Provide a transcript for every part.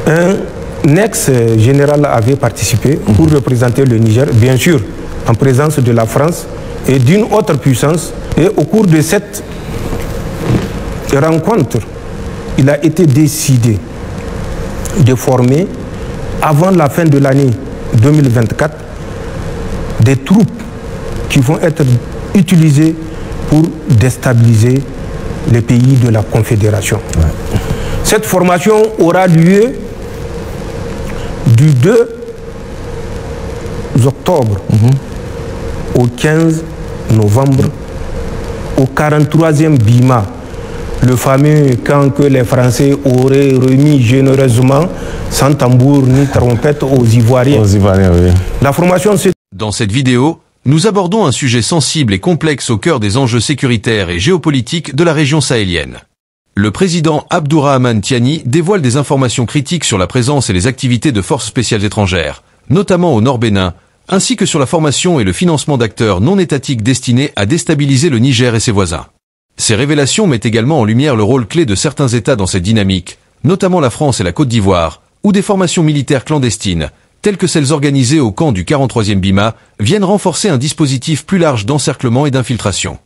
Un ex-général avait participé pour représenter le Niger, bien sûr, en présence de la France et d'une autre puissance. Et au cours de cette rencontre, il a été décidé de former, avant la fin de l'année 2024, des troupes qui vont être utilisées pour déstabiliser les pays de la Confédération. Ouais. Cette formation aura lieu du 2 octobre au 15 novembre au 43e BIMA, le fameux camp que les Français auraient remis généreusement, sans tambour ni trompette, aux Ivoiriens. Aux Ivoiriens, oui. La formation, c'est... Dans cette vidéo, nous abordons un sujet sensible et complexe au cœur des enjeux sécuritaires et géopolitiques de la région sahélienne. Le président Abdourahmane Tiani dévoile des informations critiques sur la présence et les activités de forces spéciales étrangères, notamment au Nord Bénin, ainsi que sur la formation et le financement d'acteurs non étatiques destinés à déstabiliser le Niger et ses voisins. Ces révélations mettent également en lumière le rôle clé de certains États dans cette dynamique, notamment la France et la Côte d'Ivoire, où des formations militaires clandestines, telles que celles organisées au camp du 43e BIMA, viennent renforcer un dispositif plus large d'encerclement et d'infiltration.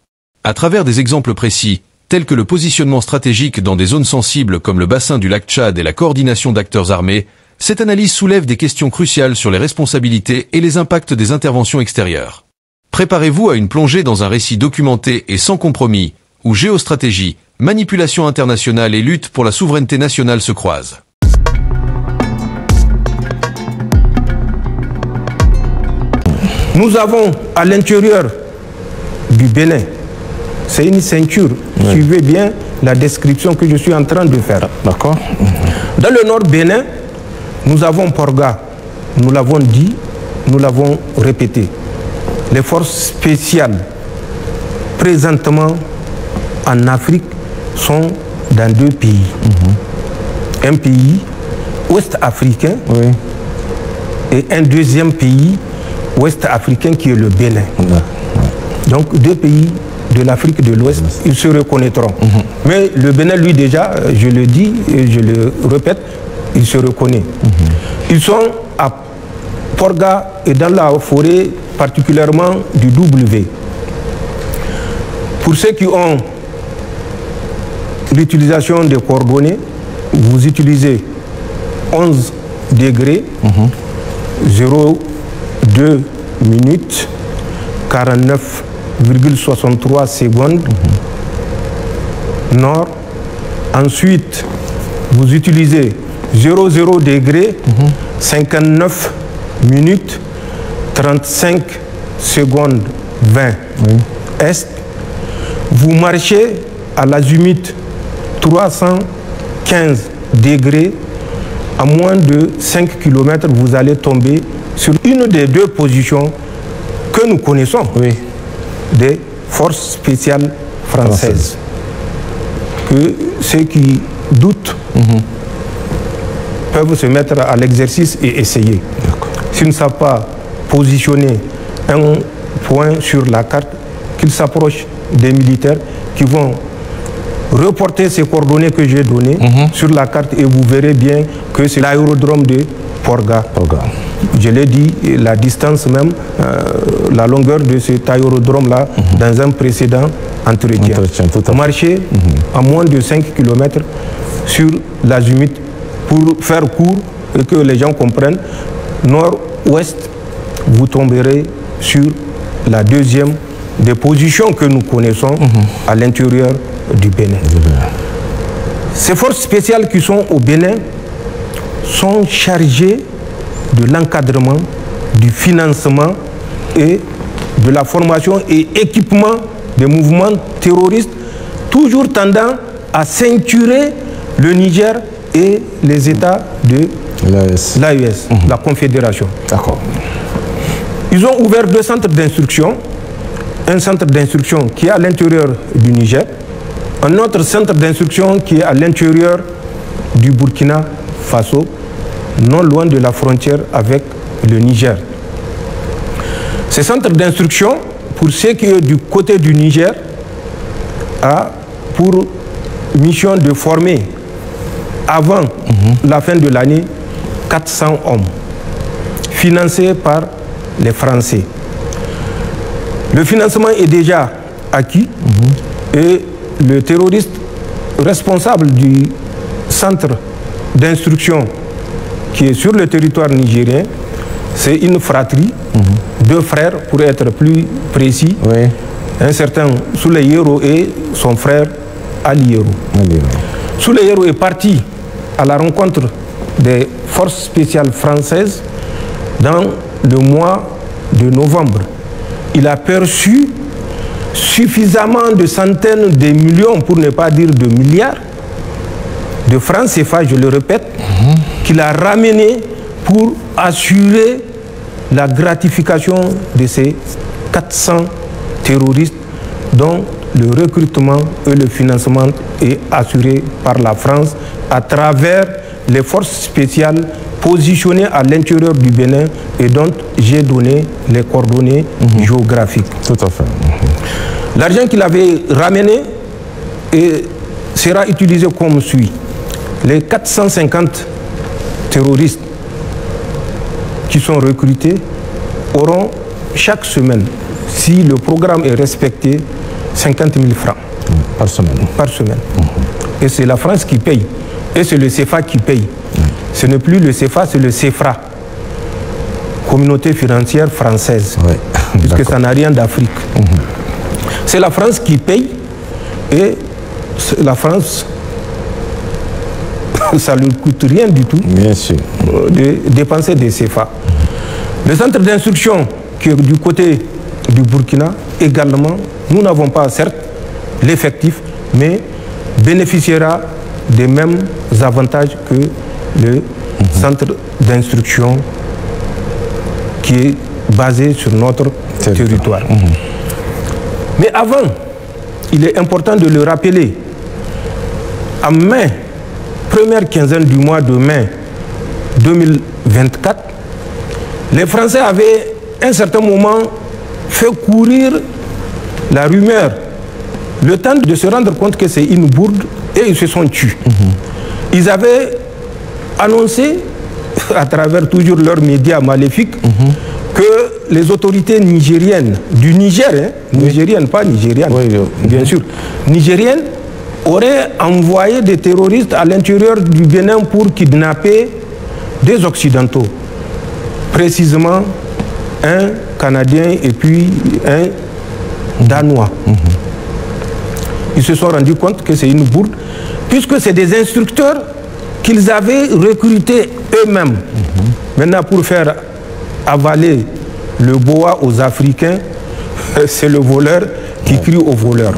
À travers des exemples précis, tels que le positionnement stratégique dans des zones sensibles comme le bassin du lac Tchad et la coordination d'acteurs armés, cette analyse soulève des questions cruciales sur les responsabilités et les impacts des interventions extérieures. Préparez-vous à une plongée dans un récit documenté et sans compromis, où géostratégie, manipulation internationale et lutte pour la souveraineté nationale se croisent. Nous avons à l'intérieur du Bénin, c'est une ceinture, suivez bien la description que je suis en train de faire. D'accord. Dans le nord Bénin, nous avons Porga, nous l'avons dit, nous l'avons répété. Les forces spéciales, présentement en Afrique, sont dans deux pays. Un pays ouest-africain et un deuxième pays ouest-africain qui est le Bénin. Donc deux pays de l'Afrique de l'Ouest, ils se reconnaîtront. Mais le Bénin, lui déjà, je le dis et je le répète, il se reconnaît. Ils sont à Porga et dans la forêt particulièrement du W. Pour ceux qui ont l'utilisation des coordonnées, vous utilisez 11 degrés, 0,2 minutes, 49,63 secondes nord. Ensuite, vous utilisez 00 degrés, 59 minutes, 35 secondes 20 est. Vous marchez à l'azimut 315 degrés, à moins de 5 km, vous allez tomber sur une des deux positions que nous connaissons, des forces spéciales françaises. Que ceux qui doutent peuvent se mettre à l'exercice et essayer. S'ils ne savent pas positionner un point sur la carte, qu'ils s'approchent des militaires qui vont reporter ces coordonnées que j'ai données sur la carte et vous verrez bien que c'est l'aérodrome de Porga. Je l'ai dit, la distance même, la longueur de cet aérodrome-là dans un précédent entretien. Marcher à moins de 5 km sur l'azimut pour faire court et que les gens comprennent. Nord-ouest, vous tomberez sur la deuxième des positions que nous connaissons à l'intérieur du Bénin. Ces forces spéciales qui sont au Bénin sont chargées de l'encadrement, du financement et de la formation et équipement des mouvements terroristes, toujours tendant à ceinturer le Niger et les États de l'AES, la Confédération. Ils ont ouvert 2 centres d'instruction. Un centre d'instruction qui est à l'intérieur du Niger, un autre centre d'instruction qui est à l'intérieur du Burkina Faso, non loin de la frontière avec le Niger. Ces centres d'instruction, pour ceux qui sont du côté du Niger, a pour mission de former avant la fin de l'année 400 hommes, financés par les Français. Le financement est déjà acquis et le terroriste responsable du centre d'instruction qui est sur le territoire nigérien, c'est une fratrie, deux frères pour être plus précis, un certain Souley Yero et son frère Ali Yero. Souley Yero est parti à la rencontre des forces spéciales françaises dans le mois de novembre. Il a perçu suffisamment de centaines de millions, pour ne pas dire de milliards, de francs CFA, je le répète, qu'il a ramené pour assurer la gratification de ces 400 terroristes dont le recrutement et le financement est assuré par la France à travers les forces spéciales positionnées à l'intérieur du Bénin et dont j'ai donné les coordonnées géographiques. Tout à fait. L'argent qu'il avait ramené sera utilisé comme suit. Les 450 terroristes qui sont recrutés auront chaque semaine, si le programme est respecté, 50 000 francs. Par semaine. Par semaine. Et c'est la France qui paye. Et c'est le CFA qui paye. Ce n'est plus le CFA, c'est le CFRA. Communauté financière française. Puisque ça n'a rien d'Afrique. C'est la France qui paye et la France, ça ne lui coûte rien du tout. Bien sûr. De dépenser des CFA. Le centre d'instruction qui est du côté du Burkina également, nous n'avons pas certes l'effectif, mais bénéficiera des mêmes avantages que le centre d'instruction qui est basé sur notre territoire. Mais avant, il est important de le rappeler, en mai, première quinzaine du mois de mai 2024, les Français avaient à un certain moment fait courir la rumeur, le temps de se rendre compte que c'est une bourde, et ils se sont tués. Ils avaient annoncé, à travers toujours leurs médias maléfiques, que les autorités nigériennes, du Niger, nigériennes, pas nigériennes, bien sûr, nigériennes, auraient envoyé des terroristes à l'intérieur du Bénin pour kidnapper des Occidentaux. Précisément un Canadien et puis un Danois. Ils se sont rendus compte que c'est une bourde, puisque c'est des instructeurs qu'ils avaient recrutés eux-mêmes. Maintenant, pour faire avaler le boa aux Africains, c'est le voleur qui crie au voleur.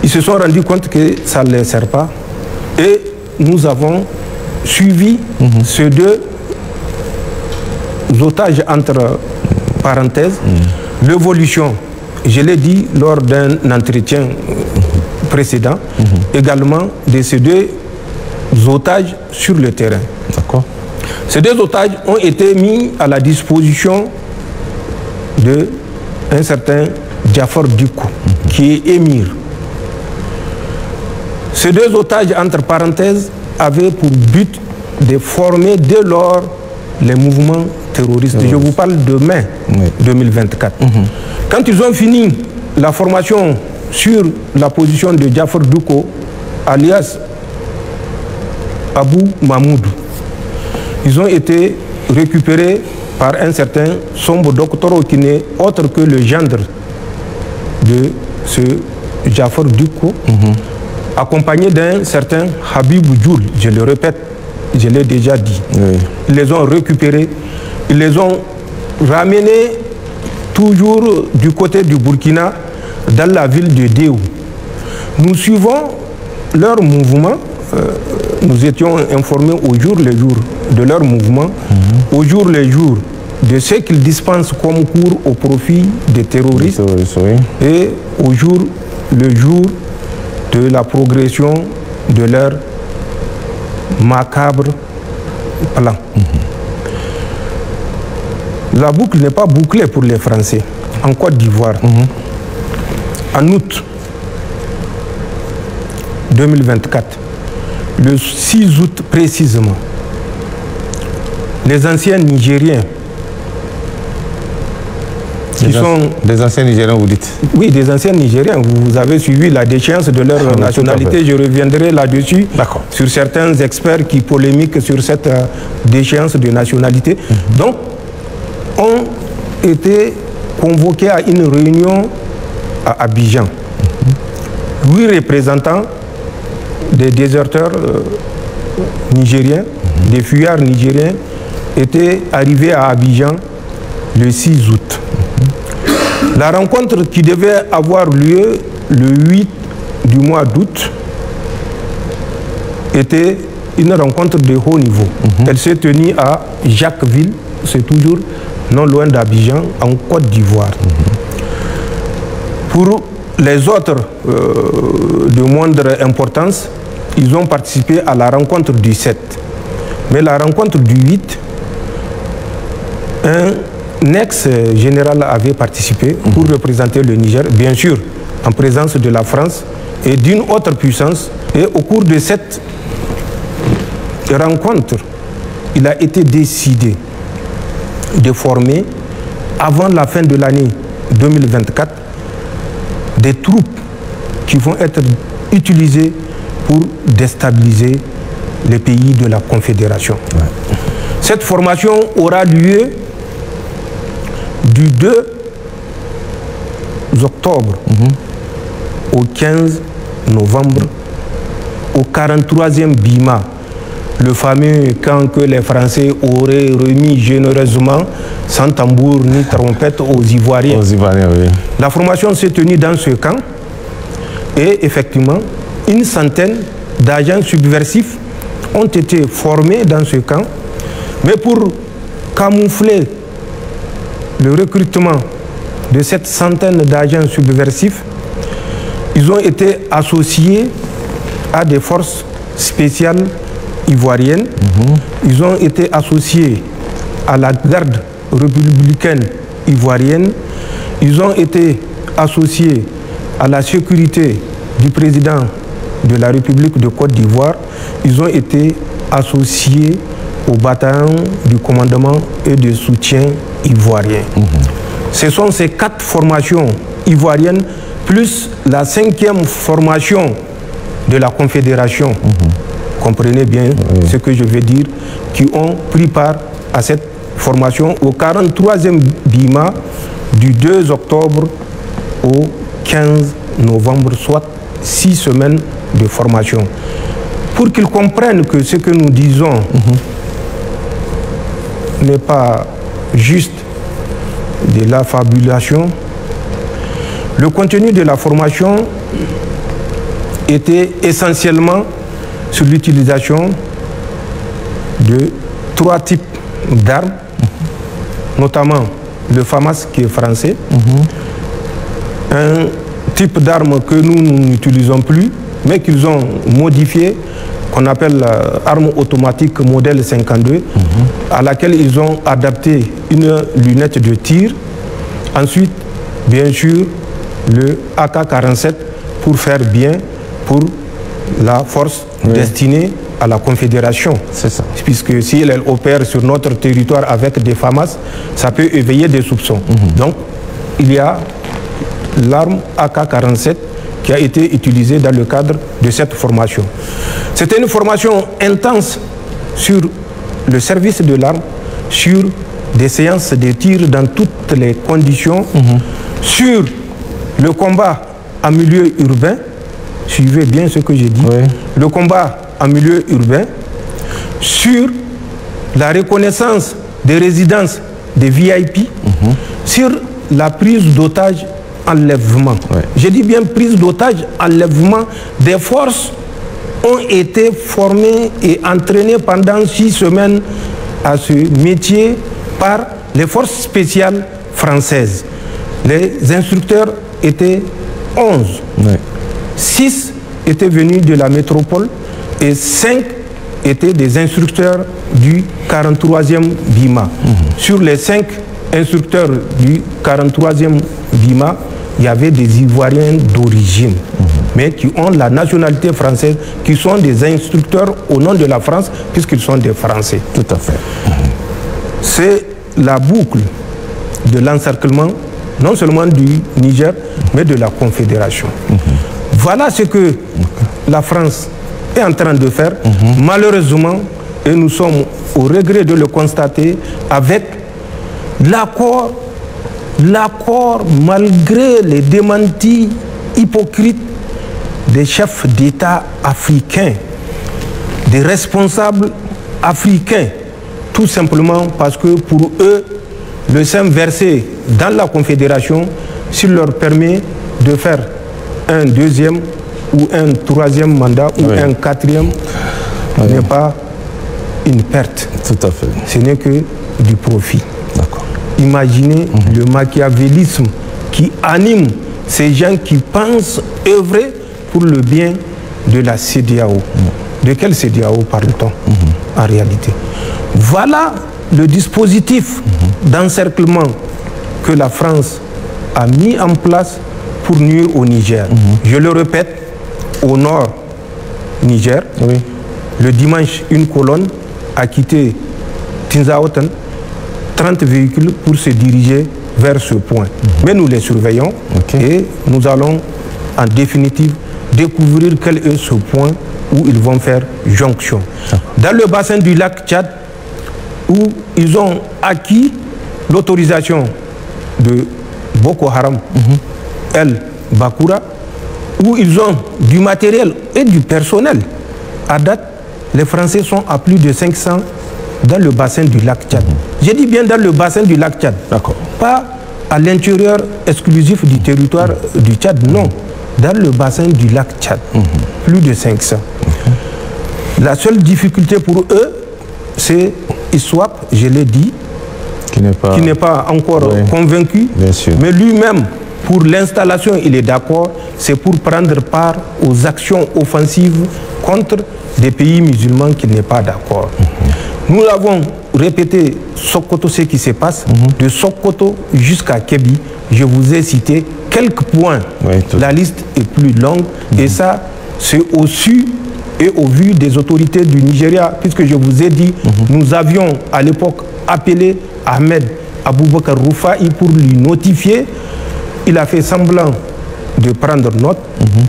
Ils se sont rendus compte que ça ne les sert pas. Et nous avons suivi ces deux otages entre parenthèses, l'évolution, je l'ai dit lors d'un entretien précédent, également de ces deux otages sur le terrain. Ces deux otages ont été mis à la disposition d'un certain Jafar Diko, qui est émir. Ces deux otages, entre parenthèses, avaient pour but de former dès lors les mouvements terroristes. Je vous parle de mai 2024. Quand ils ont fini la formation sur la position de Jafar Diko, alias Abou Mahmoud, ils ont été récupérés par un certain Sombo Doktoro qui n'est autre que le gendre de ce Jafar Diko, accompagné d'un certain Habib Djoul, je le répète, je l'ai déjà dit. Ils les ont récupérés, ils les ont ramenés toujours du côté du Burkina, dans la ville de Déou. Nous suivons leur mouvement, nous étions informés au jour le jour de leur mouvement, au jour le jour de ce qu'ils dispensent comme cours au profit des terroristes, et au jour le jour de la progression de leur macabre plan. La boucle n'est pas bouclée pour les Français. En Côte d'Ivoire, en août 2024, le 6 août précisément, les anciens Nigériens, des anciens Nigériens, vous dites? Oui, des anciens Nigériens. Vous avez suivi la déchéance de leur nationalité. Je reviendrai là-dessus sur certains experts qui polémiquent sur cette déchéance de nationalité. Donc, ont été convoqués à une réunion à Abidjan. 8 représentants des déserteurs nigériens, des fuyards nigériens, étaient arrivés à Abidjan le 6 août. La rencontre qui devait avoir lieu le 8 du mois d'août était une rencontre de haut niveau. Elle s'est tenue à Jacquesville, c'est toujours non loin d'Abidjan, en Côte d'Ivoire. Pour les autres de moindre importance, ils ont participé à la rencontre du 7. Mais la rencontre du 8, un ex-général avait participé pour représenter le Niger, bien sûr en présence de la France et d'une autre puissance. Et au cours de cette rencontre, il a été décidé de former, avant la fin de l'année 2024, des troupes qui vont être utilisées pour déstabiliser les pays de la Confédération. Cette formation aura lieu du 2 octobre au 15 novembre au 43e Bima, le fameux camp que les Français auraient remis généreusement, sans tambour ni trompette, aux Ivoiriens. Oui. La formation s'est tenue dans ce camp et effectivement, une centaine d'agents subversifs ont été formés dans ce camp, mais pour camoufler le recrutement de cette centaine d'agents subversifs, ils ont été associés à des forces spéciales ivoiriennes. Ils ont été associés à la garde républicaine ivoirienne. Ils ont été associés à la sécurité du président de la République de Côte d'Ivoire. Ils ont été associés au bataillon du commandement et de soutien ivoirien. Ce sont ces 4 formations ivoiriennes plus la 5e formation de la Confédération, comprenez bien ce que je veux dire, qui ont pris part à cette formation au 43e Bima du 2 octobre au 15 novembre, soit 6 semaines de formation. Pour qu'ils comprennent que ce que nous disons n'est pas juste de la fabulation, le contenu de la formation était essentiellement sur l'utilisation de 3 types d'armes, notamment le FAMAS qui est français, un type d'arme que nous n'utilisons plus, mais qu'ils ont modifié, qu'on appelle arme automatique modèle 52, à laquelle ils ont adapté une lunette de tir. Ensuite, bien sûr, le AK-47 pour faire bien pour la force destinée à la Confédération. C'est ça. Puisque si elle opère sur notre territoire avec des FAMAS, ça peut éveiller des soupçons. Donc, il y a l'arme AK-47 qui a été utilisée dans le cadre de cette formation. C'était une formation intense sur le service de l'arme, sur des séances de tir dans toutes les conditions, sur le combat en milieu urbain, suivez bien ce que j'ai dit, le combat en milieu urbain, sur la reconnaissance des résidences des VIP, sur la prise d'otages, enlèvement. Je dis bien prise d'otages, enlèvement. Des forces ont été formées et entraînées pendant 6 semaines à ce métier par les forces spéciales françaises. Les instructeurs étaient 11. 6 étaient venus de la métropole et 5 étaient des instructeurs du 43e Bima. Sur les 5 instructeurs du 43e Bima, il y avait des Ivoiriens d'origine. mais qui ont la nationalité française, qui sont des instructeurs au nom de la France, puisqu'ils sont des Français. Tout à fait. C'est la boucle de l'encerclement, non seulement du Niger, mais de la Confédération. Voilà ce que la France est en train de faire, malheureusement, et nous sommes au regret de le constater, avec l'accord, malgré les démentis hypocrites des chefs d'État africains, des responsables africains, tout simplement parce que pour eux, le sein versé dans la Confédération, s'il leur permet de faire un deuxième ou un troisième mandat ou un quatrième, n'est pas une perte. Tout à fait. Ce n'est que du profit. Imaginez le machiavélisme qui anime ces gens qui pensent œuvrer pour le bien de la CEDEAO. De quelle CEDEAO parle-t-on en réalité? Voilà le dispositif d'encerclement que la France a mis en place pour nuire au Niger. Je le répète, au nord Niger, le dimanche, une colonne a quitté Tinzaoten, 30 véhicules pour se diriger vers ce point. Mais nous les surveillons et nous allons en définitive découvrir quel est ce point où ils vont faire jonction. Dans le bassin du lac Tchad, où ils ont acquis l'autorisation de Boko Haram, El Bakura, où ils ont du matériel et du personnel. À date, les Français sont à plus de 500 dans le bassin du lac Tchad. J'ai dit bien dans le bassin du lac Tchad. Pas à l'intérieur exclusif du territoire du Tchad, non. Dans le bassin du lac Tchad. Plus de 500. La seule difficulté pour eux, c'est ISWAP, je l'ai dit, qui n'est pas encore convaincu. Mais lui-même, pour l'installation, il est d'accord. C'est pour prendre part aux actions offensives contre des pays musulmans qui n'est pas d'accord. Nous l'avons répété, Sokoto, ce qui se passe, de Sokoto jusqu'à Kébi. Je vous ai cité quelques points. La liste est plus longue et ça, c'est au su et au vu des autorités du Nigeria, puisque je vous ai dit, nous avions à l'époque appelé Ahmed Aboubakar Roufaï pour lui notifier. Il a fait semblant de prendre note,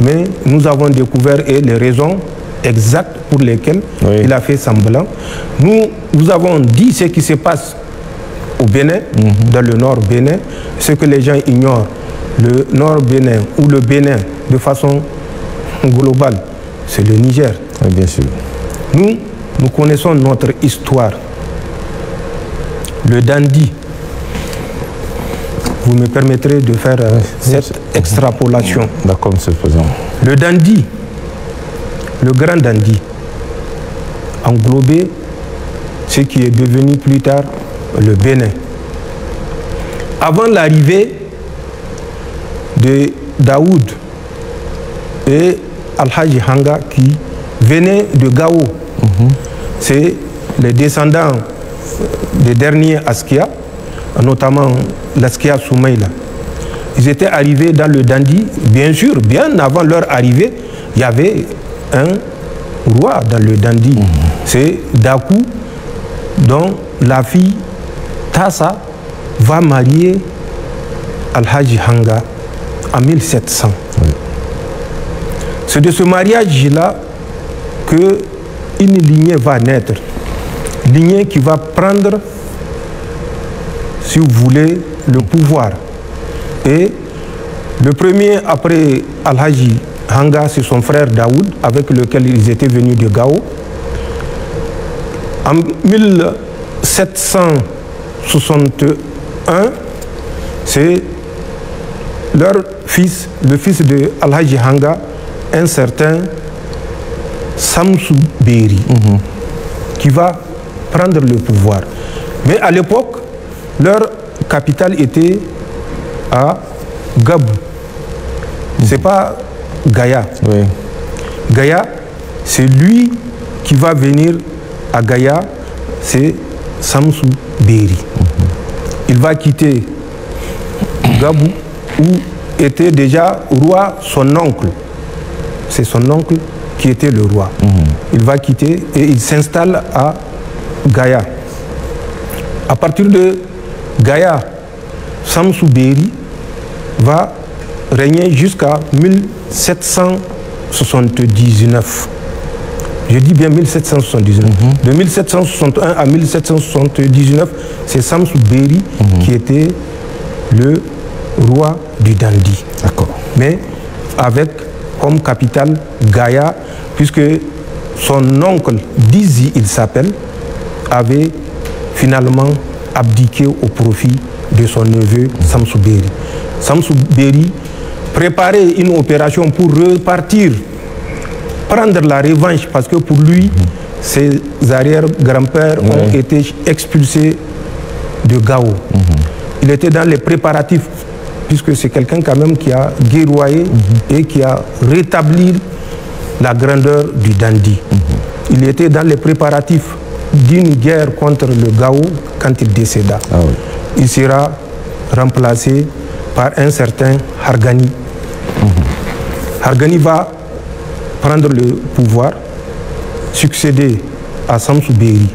mais nous avons découvert les raisons exactes pour lesquelles il a fait semblant. Nous avons dit ce qui se passe au Bénin, dans le nord Bénin, ce que les gens ignorent. Le nord Bénin ou le Bénin de façon globale, c'est le Niger. Bien sûr. Nous connaissons notre histoire. Le dandy, vous me permettrez de faire cette extrapolation. D'accord, monsieur le Président. Le dandy, le grand dandy, englobait ce qui est devenu plus tard le Bénin. Avant l'arrivée de Daoud et Al-Haji Hanga qui venaient de Gao, c'est les descendants des derniers Askia, notamment l'Askia Soumaïla. Ils étaient arrivés dans le dandy, bien sûr, bien avant leur arrivée, il y avait un roi dans le dandy. C'est Dakou, dont la fille Tassa va marier Al-Haji Hanga en 1700. C'est de ce mariage-là qu'une lignée va naître. Lignée qui va prendre, si vous voulez, le pouvoir. Et le premier après Al-Haji Hanga, c'est son frère Daoud, avec lequel ils étaient venus de Gao. En 1761, c'est leur fils, le fils de Al-Haji Hanga, un certain Samsou Beri, qui va prendre le pouvoir. Mais à l'époque, leur capitale était à Gabou. C'est pas Gaïa. Gaïa, c'est lui qui va venir à Gaïa, c'est Samsou Beri. Il va quitter Gabou, où était déjà roi son oncle, c'est son oncle qui était le roi. Il va quitter et il s'installe à Gaya. À partir de Gaya, Samsou Béri va régner jusqu'à 1779. Je dis bien 1779. De 1761 à 1779, c'est Samsou Béri qui était le roi du Dandi. D'accord. Mais avec comme capitale Gaya, puisque son oncle, Dizi il s'appelle, avait finalement abdiqué au profit de son neveu Samsou Béri. Samsou Béri préparait une opération pour repartir, prendre la revanche, parce que pour lui, ses arrière-grands-pères ont été expulsés de Gao. Il était dans les préparatifs, puisque c'est quelqu'un quand même qui a guerroyé et qui a rétabli la grandeur du Dandi. Il était dans les préparatifs d'une guerre contre le Gao quand il décéda. Il sera remplacé par un certain Hargani. Hargani va prendre le pouvoir, succéder à Samsou Béri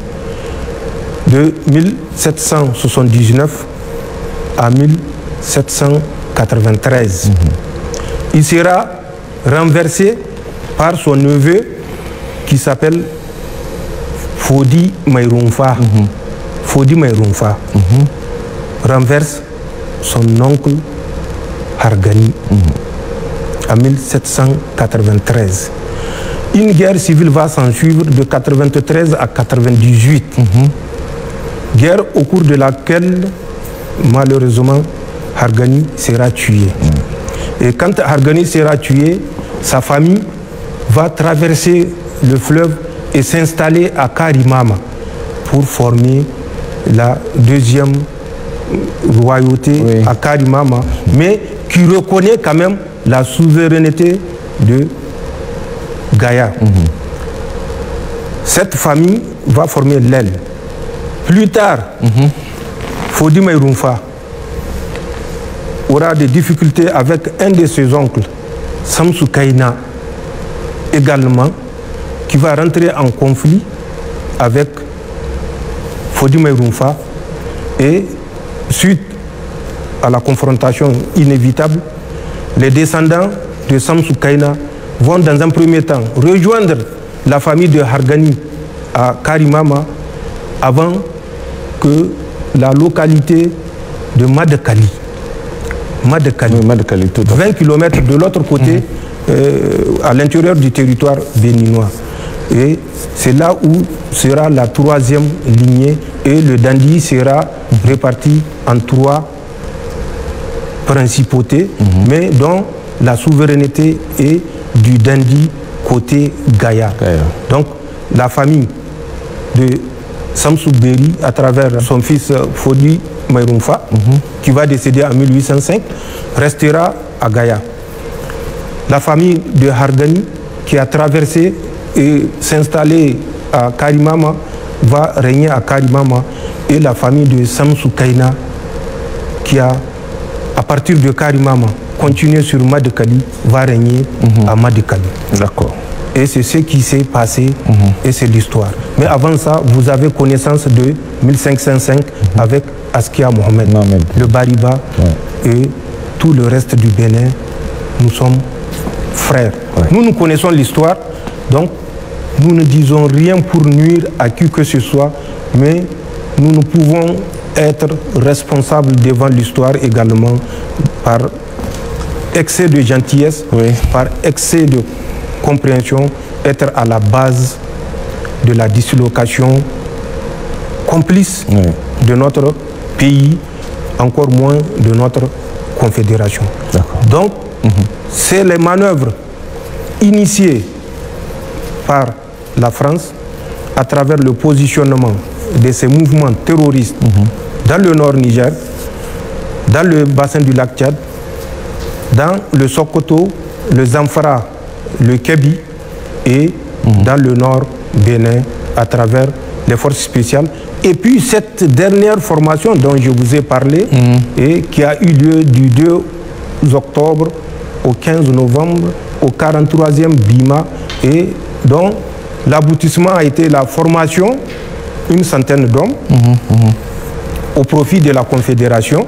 de 1779 à 1793. Il sera renversé par son neveu qui s'appelle Fodi Maïroumfa. Fodi Maïroumfa renverse son oncle Hargani en 1793. Une guerre civile va s'en suivre de 93 à 98. Guerre au cours de laquelle, malheureusement, Hargani sera tué. Et quand Hargani sera tué, sa famille va traverser le fleuve et s'installer à Karimama pour former la deuxième royauté à Karimama, mais qui reconnaît quand même la souveraineté de Gaya. Cette famille va former l'aile. Plus tard, Fodi Maïroumfa aura des difficultés avec un de ses oncles, Samsou Kaina, également, qui va rentrer en conflit avec Fodi Maïroumfa, et suite à la confrontation inévitable, les descendants de Samsou Kaina vont dans un premier temps rejoindre la famille de Hargani à Karimama avant que la localité de Madekali, 20 km de l'autre côté, à l'intérieur du territoire béninois. Et c'est là où sera la troisième lignée, et le Dandi sera réparti en 3 principautés, mais dont la souveraineté est du Dandi côté Gaya. Donc la famille de Samsou Béri, à travers son fils Fodi Maïroumfa, qui va décéder en 1805, restera à Gaya. La famille de Hargani, qui a traversé et s'installé à Karimama, va régner à Karimama, et la famille de Samsou Kaina, qui a, à partir de Karimama, continué sur Madekali, va régner à Madekali. D'accord. Et c'est ce qui s'est passé, et c'est l'histoire. Mais avant ça, vous avez connaissance de 1505 avec Askia Mohamed, le Bariba et tout le reste du Bénin. Nous sommes frères. Nous connaissons l'histoire, donc nous ne disons rien pour nuire à qui que ce soit, mais nous ne pouvons être responsables devant l'histoire également par excès de gentillesse, par excès de compréhension, être à la base de la dislocation complice de notre pays, encore moins de notre confédération. Donc, c'est les manœuvres initiées par la France à travers le positionnement de ces mouvements terroristes dans le nord Niger, dans le bassin du lac Tchad, dans le Sokoto, le Zamfara, le Kébi, et dans le nord Bénin à travers les forces spéciales. Et puis cette dernière formation dont je vous ai parlé et qui a eu lieu du 2 octobre au 15 novembre au 43e BIMA et dont l'aboutissement a été la formation une centaine d'hommes au profit de la Confédération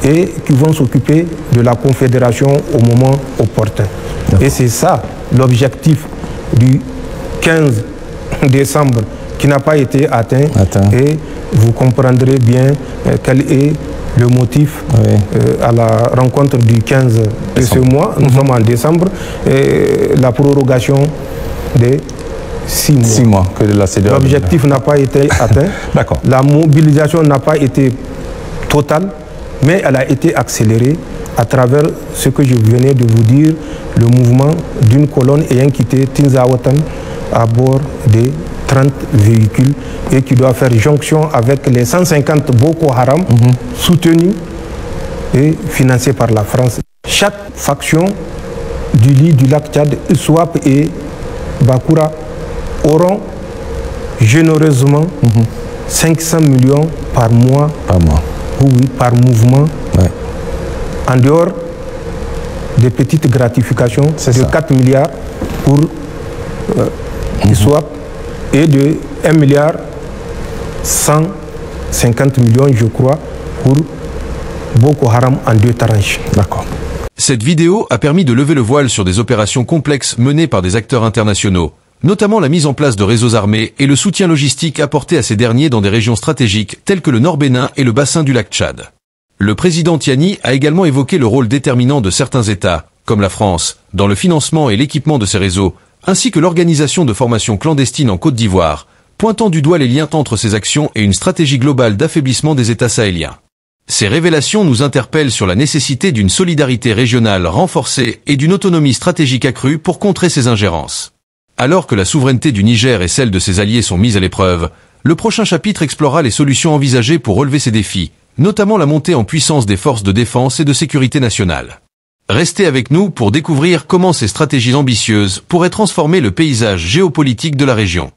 et qui vont s'occuper de la Confédération au moment opportun. Et c'est ça l'objectif du 15 décembre qui n'a pas été atteint. Et vous comprendrez bien quel est le motif à la rencontre du 15 de ce mois. Nous sommes en décembre. Et la prorogation des 6 mois. 6 mois que la CEDEAO. L'objectif n'a pas été atteint. La mobilisation n'a pas été totale, mais elle a été accélérée à travers ce que je venais de vous dire, le mouvement d'une colonne ayant quitté Tinzawatan à bord des 30 véhicules et qui doit faire jonction avec les 150 Boko Haram soutenus et financés par la France. Chaque faction du lit du lac Tchad, Swap et Bakura auront généreusement 500 millions par mois. Oui, par mouvement. En dehors des petites gratifications de 4 milliards pour Swap et de 1 milliard 150 millions, je crois, pour Boko Haram en 2 tranches. Cette vidéo a permis de lever le voile sur des opérations complexes menées par des acteurs internationaux, notamment la mise en place de réseaux armés et le soutien logistique apporté à ces derniers dans des régions stratégiques telles que le Nord Bénin et le bassin du lac Tchad. Le président Tiani a également évoqué le rôle déterminant de certains États, comme la France, dans le financement et l'équipement de ces réseaux, ainsi que l'organisation de formations clandestines en Côte d'Ivoire, pointant du doigt les liens entre ces actions et une stratégie globale d'affaiblissement des États sahéliens. Ces révélations nous interpellent sur la nécessité d'une solidarité régionale renforcée et d'une autonomie stratégique accrue pour contrer ces ingérences. Alors que la souveraineté du Niger et celle de ses alliés sont mises à l'épreuve, le prochain chapitre explorera les solutions envisagées pour relever ces défis, notamment la montée en puissance des forces de défense et de sécurité nationale. Restez avec nous pour découvrir comment ces stratégies ambitieuses pourraient transformer le paysage géopolitique de la région.